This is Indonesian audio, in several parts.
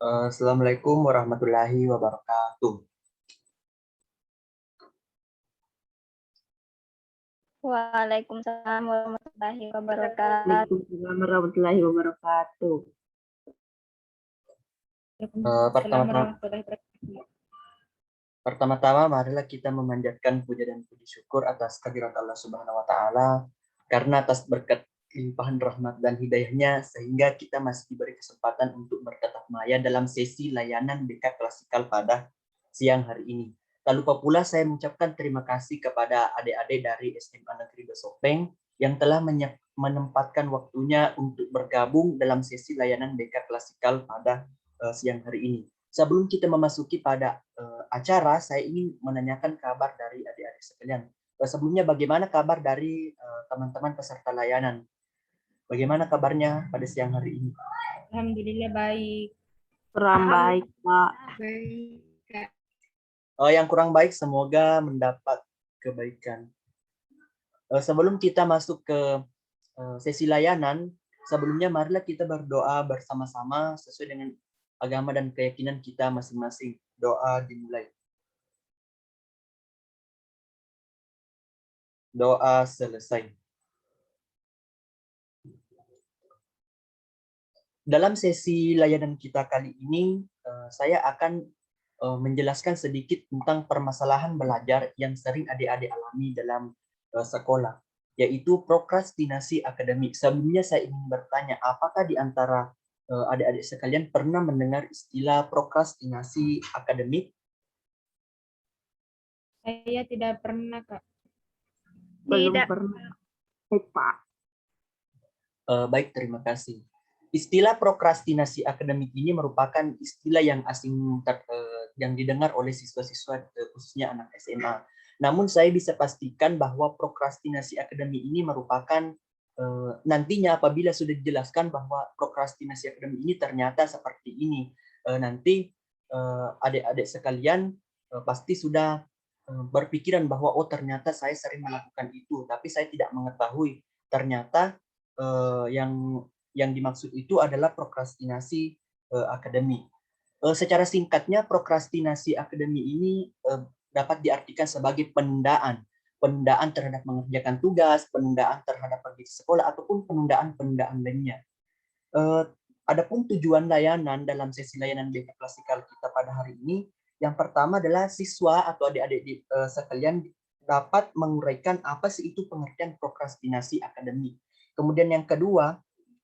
Assalamualaikum warahmatullahi wabarakatuh. Waalaikumsalam warahmatullahi wabarakatuh. Waalaikumsalam warahmatullahi wabarakatuh. Pertama-tama marilah kita memanjatkan puja dan puji syukur atas kehadirat Allah Subhanahu wa taala karena atas berkat limpahan rahmat dan hidayahnya sehingga kita masih diberi kesempatan untuk bertatap maya dalam sesi layanan BK Klasikal pada siang hari ini. Tak lupa pula saya mengucapkan terima kasih kepada adik-adik dari SMA Negeri Besopeng yang telah menempatkan waktunya untuk bergabung dalam sesi layanan BK Klasikal pada siang hari ini. Sebelum kita memasuki pada acara, saya ingin menanyakan kabar dari adik-adik sekalian. Sebelumnya bagaimana kabar dari teman-teman peserta layanan? Bagaimana kabarnya pada siang hari ini? Alhamdulillah baik. Kurang baik, Pak. Baik. Yang kurang baik semoga mendapat kebaikan. Sebelum kita masuk ke sesi layanan, sebelumnya marilah kita berdoa bersama-sama sesuai dengan agama dan keyakinan kita masing-masing. Doa dimulai. Doa selesai. Dalam sesi layanan kita kali ini, saya akan menjelaskan sedikit tentang permasalahan belajar yang sering adik-adik alami dalam sekolah, yaitu prokrastinasi akademik. Sebelumnya saya ingin bertanya, apakah di antara adik-adik sekalian pernah mendengar istilah prokrastinasi akademik? Saya tidak pernah, Kak. Belum Tidak. pernah, Pak. Baik, terima kasih. Istilah prokrastinasi akademik ini merupakan istilah yang asing yang didengar oleh siswa-siswa khususnya anak SMA. Namun saya bisa pastikan bahwa prokrastinasi akademik ini merupakan nantinya apabila sudah dijelaskan bahwa prokrastinasi akademik ini ternyata seperti ini, nanti adik-adik sekalian pasti sudah berpikiran bahwa oh ternyata saya sering melakukan itu, tapi saya tidak mengetahui ternyata yang dimaksud itu adalah prokrastinasi akademik. Secara singkatnya, prokrastinasi akademik ini dapat diartikan sebagai penundaan terhadap mengerjakan tugas, penundaan terhadap pergi ke sekolah, ataupun penundaan lainnya. Adapun tujuan layanan dalam sesi layanan BK Klasikal kita pada hari ini, yang pertama adalah siswa atau adik-adik sekalian dapat menguraikan apa sih itu pengertian prokrastinasi akademik. Kemudian yang kedua,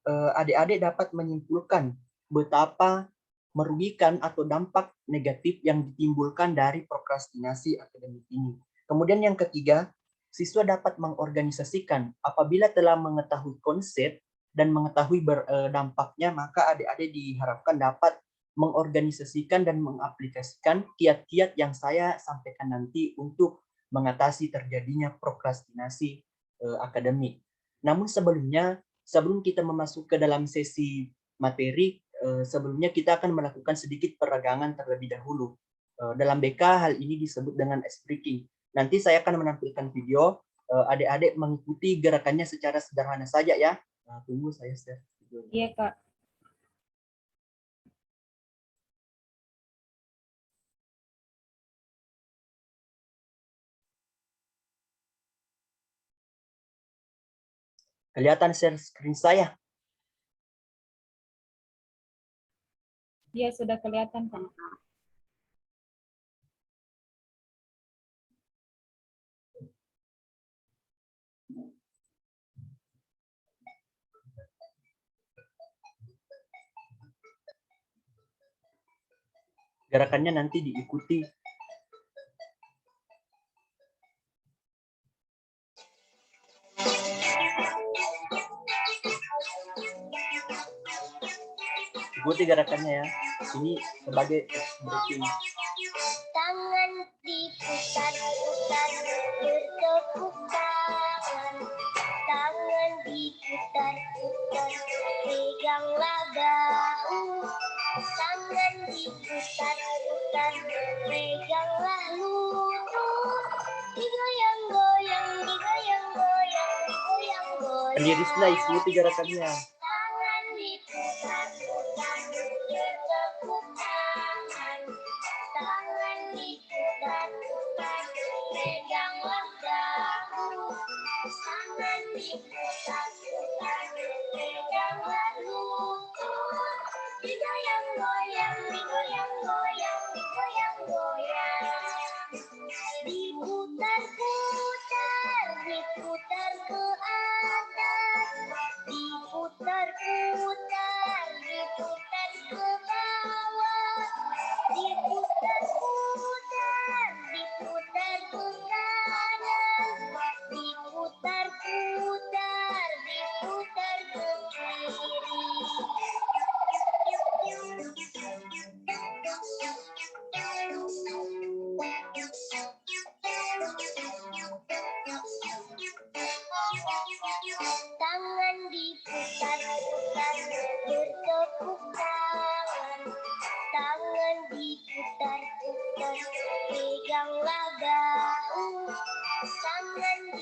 adik-adik dapat menyimpulkan betapa merugikan atau dampak negatif yang ditimbulkan dari prokrastinasi akademik ini. Kemudian yang ketiga, siswa dapat mengorganisasikan apabila telah mengetahui konsep dan mengetahui dampaknya, maka adik-adik diharapkan dapat mengorganisasikan dan mengaplikasikan kiat-kiat yang saya sampaikan nanti untuk mengatasi terjadinya prokrastinasi akademik. Namun sebelum kita masuk ke dalam sesi materi, sebelumnya kita akan melakukan sedikit peregangan terlebih dahulu. Dalam BK hal ini disebut dengan ice breaking. Nanti saya akan menampilkan video, adik-adik mengikuti gerakannya secara sederhana saja ya. Tunggu saya share videonya. Iya, Kak. Kelihatan share screen saya? Iya, sudah kelihatan, Kak. Gerakannya nanti diikuti. Ikuti gerakannya ya. Ini sebagai breaking. Tangan diputar-putar, bertepuk tangan. Tangan diputar-putar, peganglah bahu. Tangan diputar-putar, peganglah lutut. Digoyang-goyang, digoyang-goyang, digoyang-goyang. Pendiri setelah ikuti gerakannya. Tangan diputar-putar, bertepuk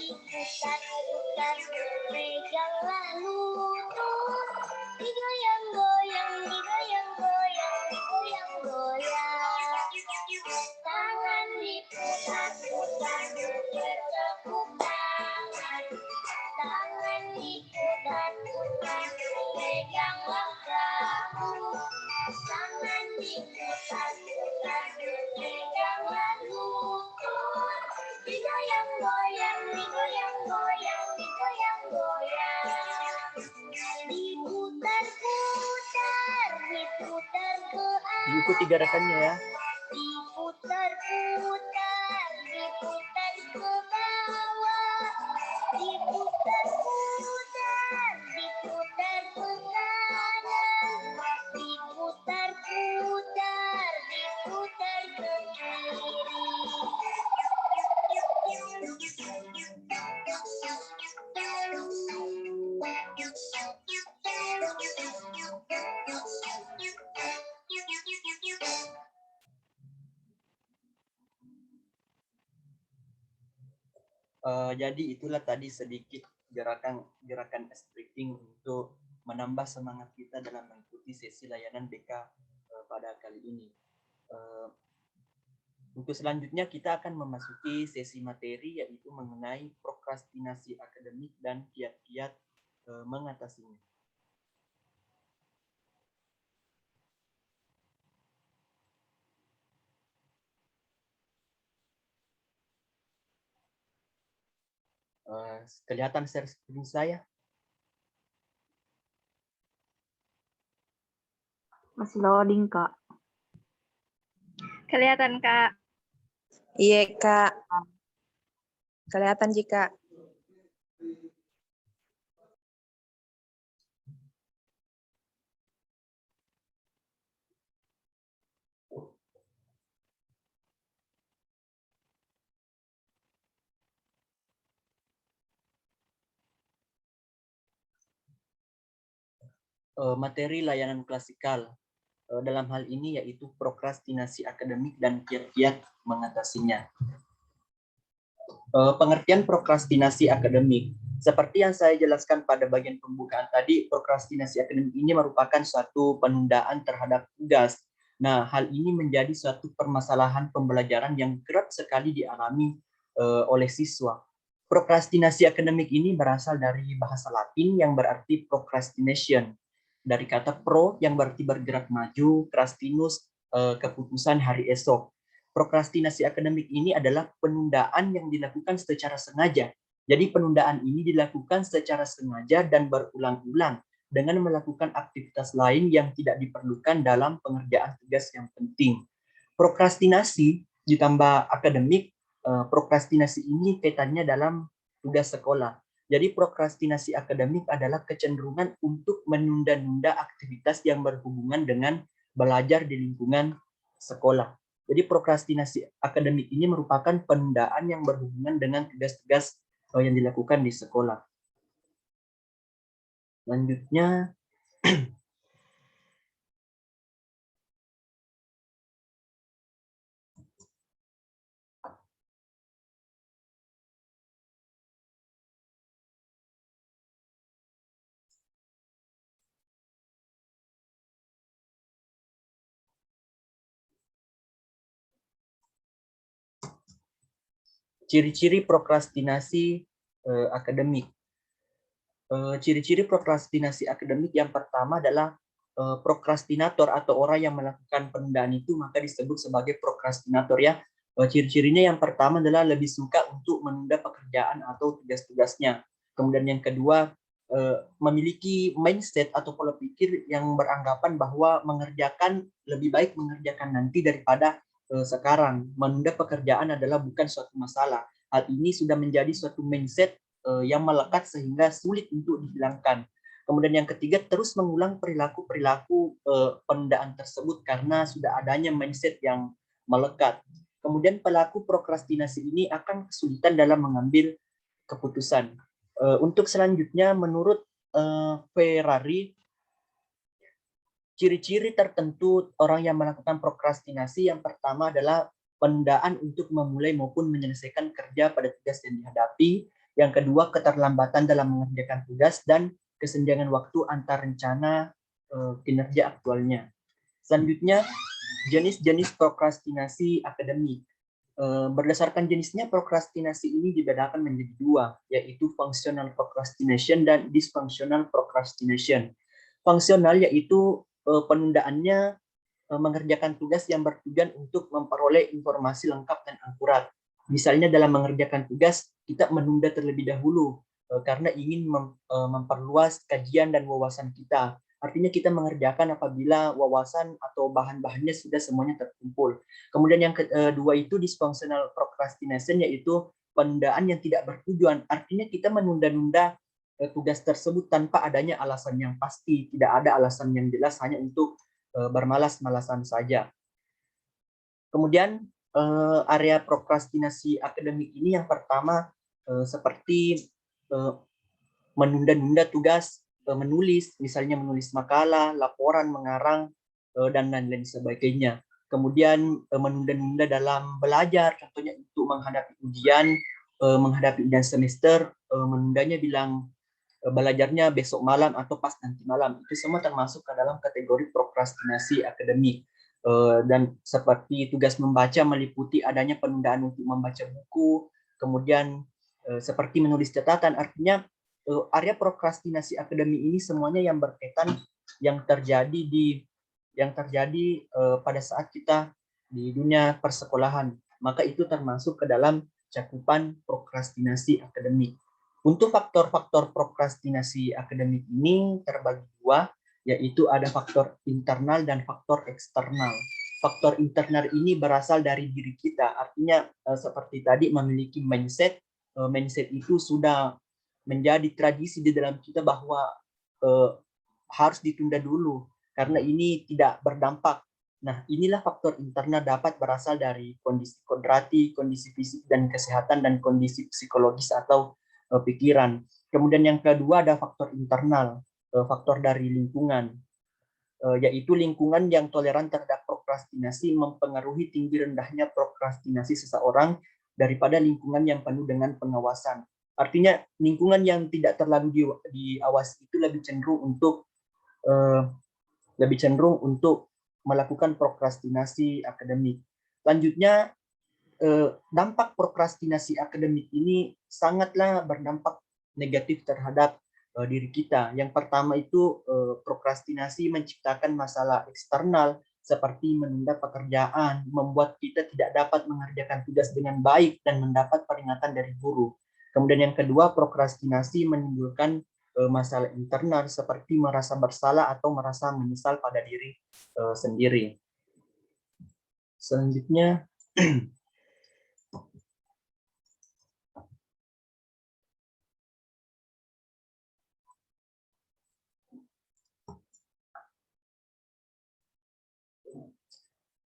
diputar-putar, peganglah lutut, digoyang-goyang, digoyang-goyang, digoyang-goyang. Tangan diputar-putar, bertepuk tangan. Tangan diputar-putar, peganglah bahu. Tangan diputar-putar, peganglah lutut, digoyang-goyang, digoyang-goyang, digoyang-goyang. Diputar-putar, diputar ke Diikuti gerakannya ya. diputar-putar, diputar ke bawah, diputar-putar, diputar ke kanan, diputar-putar, diputar ke kiri. Jadi itulah tadi sedikit gerakan stretching untuk menambah semangat kita dalam mengikuti sesi layanan BK pada kali ini. Untuk selanjutnya kita akan memasuki sesi materi yaitu mengenai prokrastinasi akademik dan kiat-kiat mengatasinya. Kelihatan share screen saya? Masih loading, Kak. Kelihatan, Kak. Iya, Kak. Kelihatan, Jika. Materi layanan klasikal dalam hal ini yaitu prokrastinasi akademik dan kiat-kiat mengatasinya. Pengertian prokrastinasi akademik. Seperti yang saya jelaskan pada bagian pembukaan tadi, prokrastinasi akademik ini merupakan suatu penundaan terhadap tugas. Nah, hal ini menjadi suatu permasalahan pembelajaran yang kerap sekali dialami oleh siswa. Prokrastinasi akademik ini berasal dari bahasa Latin yang berarti procrastination. Dari kata pro yang berarti bergerak maju, crastinus keputusan hari esok. Prokrastinasi akademik ini adalah penundaan yang dilakukan secara sengaja. Jadi penundaan ini dilakukan secara sengaja dan berulang-ulang dengan melakukan aktivitas lain yang tidak diperlukan dalam pengerjaan tugas yang penting. Prokrastinasi ditambah akademik, prokrastinasi ini kaitannya dalam tugas sekolah. Jadi prokrastinasi akademik adalah kecenderungan untuk menunda-nunda aktivitas yang berhubungan dengan belajar di lingkungan sekolah. Jadi prokrastinasi akademik ini merupakan penundaan yang berhubungan dengan tugas-tugas yang dilakukan di sekolah. Selanjutnya, ciri-ciri prokrastinasi akademik. Ciri-ciri prokrastinasi akademik yang pertama adalah prokrastinator atau orang yang melakukan penundaan itu maka disebut sebagai prokrastinator ya. Ciri-cirinya yang pertama adalah lebih suka untuk menunda pekerjaan atau tugas-tugasnya. Kemudian yang kedua, memiliki mindset atau pola pikir yang beranggapan bahwa lebih baik mengerjakan nanti daripada sekarang. Menunda pekerjaan adalah bukan suatu masalah. Hal ini sudah menjadi suatu mindset yang melekat sehingga sulit untuk dihilangkan. Kemudian yang ketiga, terus mengulang perilaku-perilaku penundaan tersebut karena sudah adanya mindset yang melekat. Kemudian pelaku prokrastinasi ini akan kesulitan dalam mengambil keputusan. Untuk selanjutnya, menurut Ferrari, ciri-ciri tertentu orang yang melakukan prokrastinasi yang pertama adalah penundaan untuk memulai maupun menyelesaikan kerja pada tugas yang dihadapi. Yang kedua, keterlambatan dalam mengerjakan tugas dan kesenjangan waktu antar rencana kinerja aktualnya. Selanjutnya, jenis-jenis prokrastinasi akademik. Berdasarkan jenisnya, prokrastinasi ini dibedakan menjadi dua, yaitu functional procrastination dan dysfunctional procrastination. Fungsional yaitu penundaannya mengerjakan tugas yang bertujuan untuk memperoleh informasi lengkap dan akurat. Misalnya dalam mengerjakan tugas, kita menunda terlebih dahulu karena ingin memperluas kajian dan wawasan kita. Artinya kita mengerjakan apabila wawasan atau bahan-bahannya sudah semuanya terkumpul. Kemudian yang kedua itu dysfunctional procrastination, yaitu penundaan yang tidak bertujuan. Artinya kita menunda-nunda tugas tersebut tanpa adanya alasan yang pasti, tidak ada alasan yang jelas, hanya untuk bermalas-malasan saja. Kemudian area prokrastinasi akademik ini yang pertama seperti menunda-nunda tugas, menulis, misalnya menulis makalah, laporan, mengarang, dan lain-lain sebagainya. Kemudian menunda-nunda dalam belajar, contohnya untuk menghadapi ujian, menghadapi ujian semester, menundanya bilang belajarnya besok malam atau pas nanti malam. Itu semua termasuk ke dalam kategori prokrastinasi akademik. Dan seperti tugas membaca meliputi adanya penundaan untuk membaca buku, kemudian seperti menulis catatan. Artinya area prokrastinasi akademik ini semuanya yang berkaitan yang terjadi pada saat kita di dunia persekolahan. Maka itu termasuk ke dalam cakupan prokrastinasi akademik. Untuk faktor-faktor prokrastinasi akademik ini terbagi dua, yaitu ada faktor internal dan faktor eksternal. Faktor internal ini berasal dari diri kita, artinya seperti tadi memiliki mindset. Mindset itu sudah menjadi tradisi di dalam kita bahwa harus ditunda dulu karena ini tidak berdampak. Nah, inilah faktor internal dapat berasal dari kondisi kodrati, kondisi fisik dan kesehatan, dan kondisi psikologis atau pikiran. Kemudian yang kedua ada faktor internal, faktor dari lingkungan, yaitu lingkungan yang toleran terhadap prokrastinasi mempengaruhi tinggi rendahnya prokrastinasi seseorang daripada lingkungan yang penuh dengan pengawasan. Artinya lingkungan yang tidak terlalu diawasi itu lebih cenderung untuk melakukan prokrastinasi akademik. Selanjutnya, dampak prokrastinasi akademik ini sangatlah berdampak negatif terhadap diri kita. Yang pertama itu prokrastinasi menciptakan masalah eksternal seperti menunda pekerjaan, membuat kita tidak dapat mengerjakan tugas dengan baik dan mendapat peringatan dari guru. Kemudian yang kedua, prokrastinasi menimbulkan masalah internal seperti merasa bersalah atau merasa menyesal pada diri sendiri. Selanjutnya,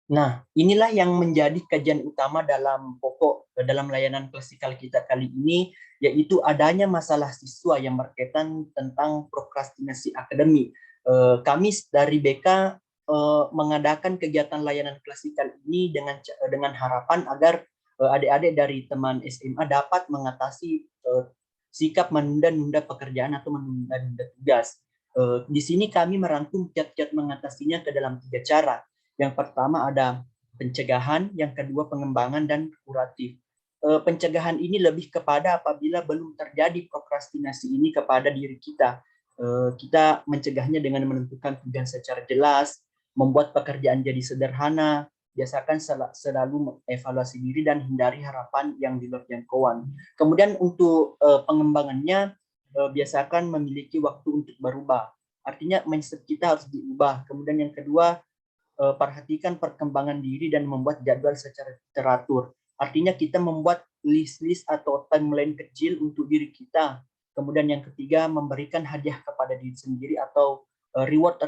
nah, inilah yang menjadi kajian utama dalam layanan klasikal kita kali ini, yaitu adanya masalah siswa yang berkaitan tentang prokrastinasi akademik. Kami dari BK mengadakan kegiatan layanan klasikal ini dengan harapan agar adik-adik dari teman SMA dapat mengatasi sikap menunda-nunda pekerjaan atau menunda-nunda tugas. Di sini kami merangkum kiat-kiat mengatasinya ke dalam 3 cara. Yang pertama ada pencegahan, yang kedua pengembangan, dan kuratif. Pencegahan ini lebih kepada apabila belum terjadi prokrastinasi ini kepada diri kita. Kita mencegahnya dengan menentukan tujuan secara jelas, membuat pekerjaan jadi sederhana, biasakan selalu evaluasi diri dan hindari harapan yang di luar jangkauan. Kemudian untuk pengembangannya, biasakan memiliki waktu untuk berubah. Artinya mindset kita harus diubah. Kemudian yang kedua, perhatikan perkembangan diri dan membuat jadwal secara teratur. Artinya kita membuat list-list atau timeline kecil untuk diri kita. Kemudian yang ketiga, memberikan hadiah kepada diri sendiri atau reward.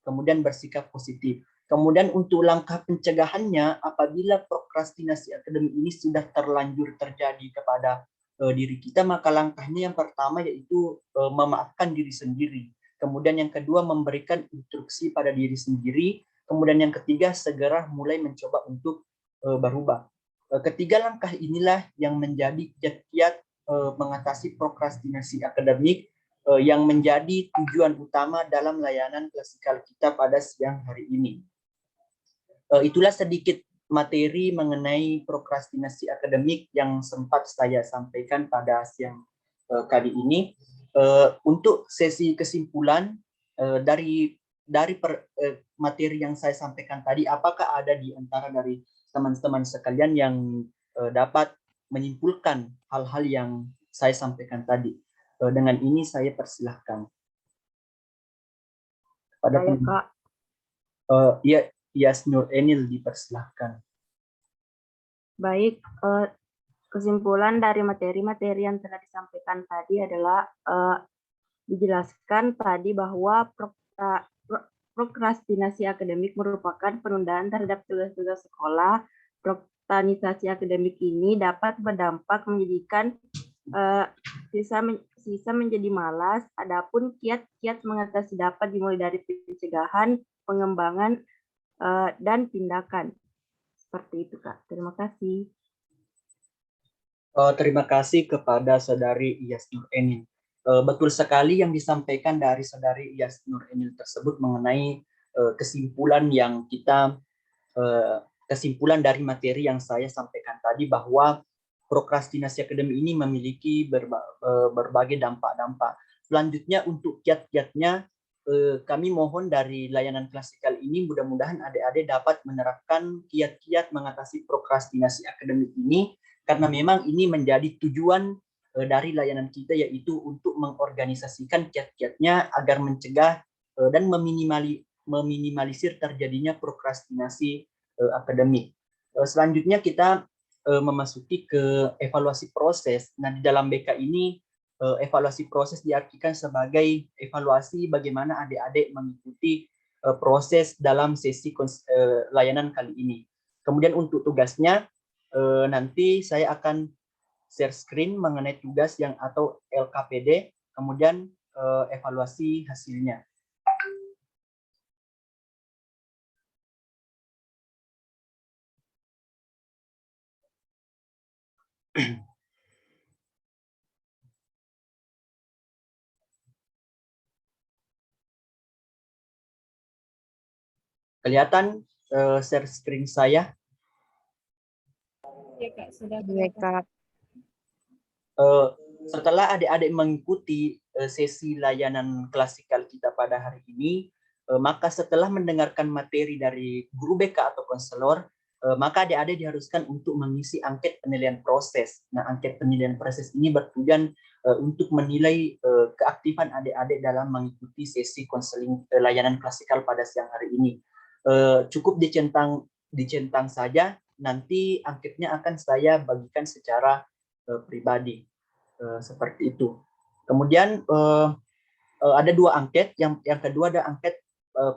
Kemudian bersikap positif. Kemudian untuk langkah pencegahannya, apabila prokrastinasi akademik ini sudah terlanjur terjadi kepada diri kita, maka langkahnya yang pertama yaitu memaafkan diri sendiri. Kemudian yang kedua, memberikan instruksi pada diri sendiri. Kemudian yang ketiga, segera mulai mencoba untuk berubah. Ketiga langkah inilah yang menjadi kiat-kiat mengatasi prokrastinasi akademik yang menjadi tujuan utama dalam layanan klasikal kita pada siang hari ini. Itulah sedikit materi mengenai prokrastinasi akademik yang sempat saya sampaikan pada siang kali ini. Untuk sesi kesimpulan dari materi yang saya sampaikan tadi, apakah ada di antara dari teman-teman sekalian yang dapat menyimpulkan hal-hal yang saya sampaikan tadi? Dengan ini saya persilahkan. Pada Saya, Kak. ya, Yas Nur Enil dipersilahkan. Baik, kesimpulan dari materi-materi yang telah disampaikan tadi adalah dijelaskan tadi bahwa prokrastinasi akademik merupakan penundaan terhadap tugas-tugas sekolah. Prokrastinasi akademik ini dapat berdampak menjadikan sisa menjadi malas. Adapun kiat-kiat mengatasi dapat dimulai dari pencegahan, pengembangan, dan tindakan. Seperti itu, Kak. Terima kasih. Terima kasih kepada Saudari Iyas Nur Enil. Betul sekali yang disampaikan dari Saudari Iyas Nur Enil tersebut mengenai kesimpulan dari materi yang saya sampaikan tadi, bahwa prokrastinasi akademik ini memiliki berbagai dampak-dampak. Selanjutnya untuk kiat-kiatnya, kami mohon dari layanan klasikal ini mudah-mudahan adik-adik dapat menerapkan kiat-kiat mengatasi prokrastinasi akademik ini, karena memang ini menjadi tujuan dari layanan kita, yaitu untuk mengorganisasikan kiat-kiatnya agar mencegah dan meminimalisir terjadinya prokrastinasi akademik. Selanjutnya kita memasuki ke evaluasi proses. Nah, di dalam BK ini evaluasi proses diartikan sebagai evaluasi bagaimana adik-adik mengikuti proses dalam sesi layanan kali ini. Kemudian untuk tugasnya, nanti saya akan share screen mengenai tugas yang atau LKPD, kemudian evaluasi hasilnya. Kelihatan share screen saya? Ya, Kak, sudah Iya, kelihatan. Kak. Setelah adik-adik mengikuti sesi layanan klasikal kita pada hari ini, maka setelah mendengarkan materi dari guru BK atau konselor, maka adik-adik diharuskan untuk mengisi angket penilaian proses. Nah, angket penilaian proses ini bertujuan untuk menilai keaktifan adik-adik dalam mengikuti sesi konseling layanan klasikal pada siang hari ini. Cukup dicentang saja, nanti angketnya akan saya bagikan secara pribadi, seperti itu. Kemudian ada dua angket, yang kedua ada angket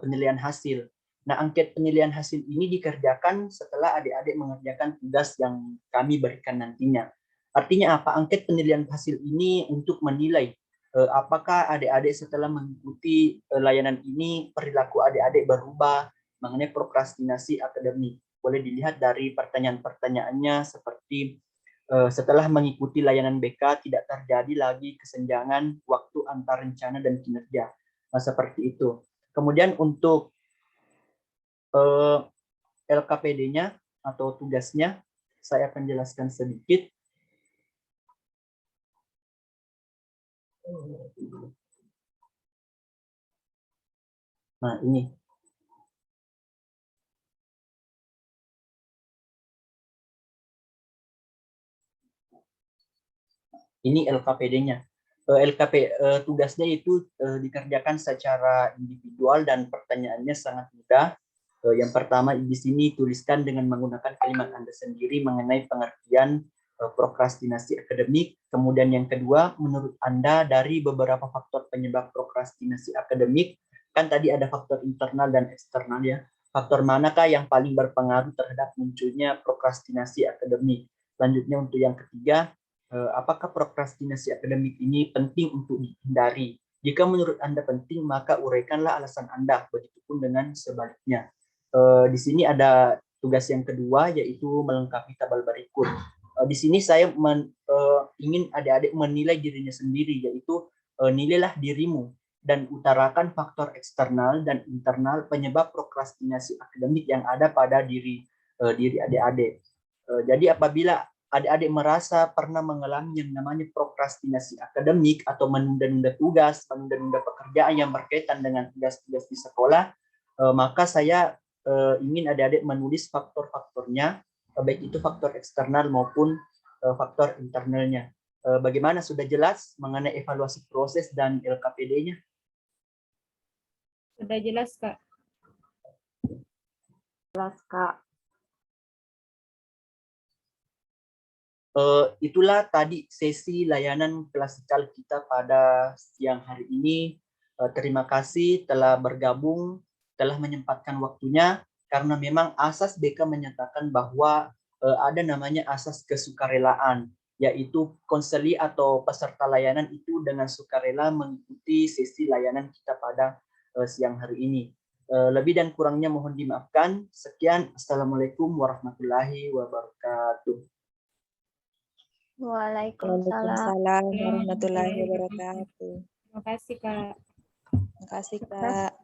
penilaian hasil. Nah, angket penilaian hasil ini dikerjakan setelah adik-adik mengerjakan tugas yang kami berikan nantinya. Artinya apa? Angket penilaian hasil ini untuk menilai apakah adik-adik setelah mengikuti layanan ini perilaku adik-adik berubah mengenai prokrastinasi akademik. Boleh dilihat dari pertanyaan-pertanyaannya, seperti setelah mengikuti layanan BK tidak terjadi lagi kesenjangan waktu antar rencana dan kinerja. Nah, seperti itu. Kemudian untuk LKPD-nya atau tugasnya, saya akan jelaskan sedikit. Nah, ini. Ini LKPD-nya. Tugasnya itu dikerjakan secara individual dan pertanyaannya sangat mudah. Yang pertama di sini tuliskan dengan menggunakan kalimat Anda sendiri mengenai pengertian prokrastinasi akademik. Kemudian yang kedua, menurut Anda dari beberapa faktor penyebab prokrastinasi akademik, kan tadi ada faktor internal dan eksternal ya. Faktor manakah yang paling berpengaruh terhadap munculnya prokrastinasi akademik? Selanjutnya untuk yang ketiga, apakah prokrastinasi akademik ini penting untuk dihindari? Jika menurut Anda penting, maka uraikanlah alasan Anda, begitupun dengan sebaliknya. Di sini ada tugas yang kedua, yaitu melengkapi tabel berikut. Di sini saya ingin adik-adik menilai dirinya sendiri, yaitu nilailah dirimu dan utarakan faktor eksternal dan internal penyebab prokrastinasi akademik yang ada pada diri adik-adik. Jadi apabila adik-adik merasa pernah mengalami yang namanya prokrastinasi akademik atau menunda-nunda tugas, menunda-nunda pekerjaan yang berkaitan dengan tugas-tugas di sekolah, maka saya ingin adik-adik menulis faktor-faktornya, baik itu faktor eksternal maupun faktor internalnya. Bagaimana, sudah jelas mengenai evaluasi proses dan LKPD-nya? Sudah jelas, Kak. Jelas, Kak. Itulah tadi sesi layanan klasikal kita pada siang hari ini. Terima kasih telah bergabung, telah menyempatkan waktunya, karena memang asas BK menyatakan bahwa ada namanya asas kesukarelaan, yaitu konseli atau peserta layanan itu dengan sukarela mengikuti sesi layanan kita pada siang hari ini. Lebih dan kurangnya mohon dimaafkan. Sekian, Assalamualaikum warahmatullahi wabarakatuh. Waalaikumsalam. Waalaikumsalam warahmatullahi wabarakatuh. Terima kasih, Kak. Terima kasih, Kak.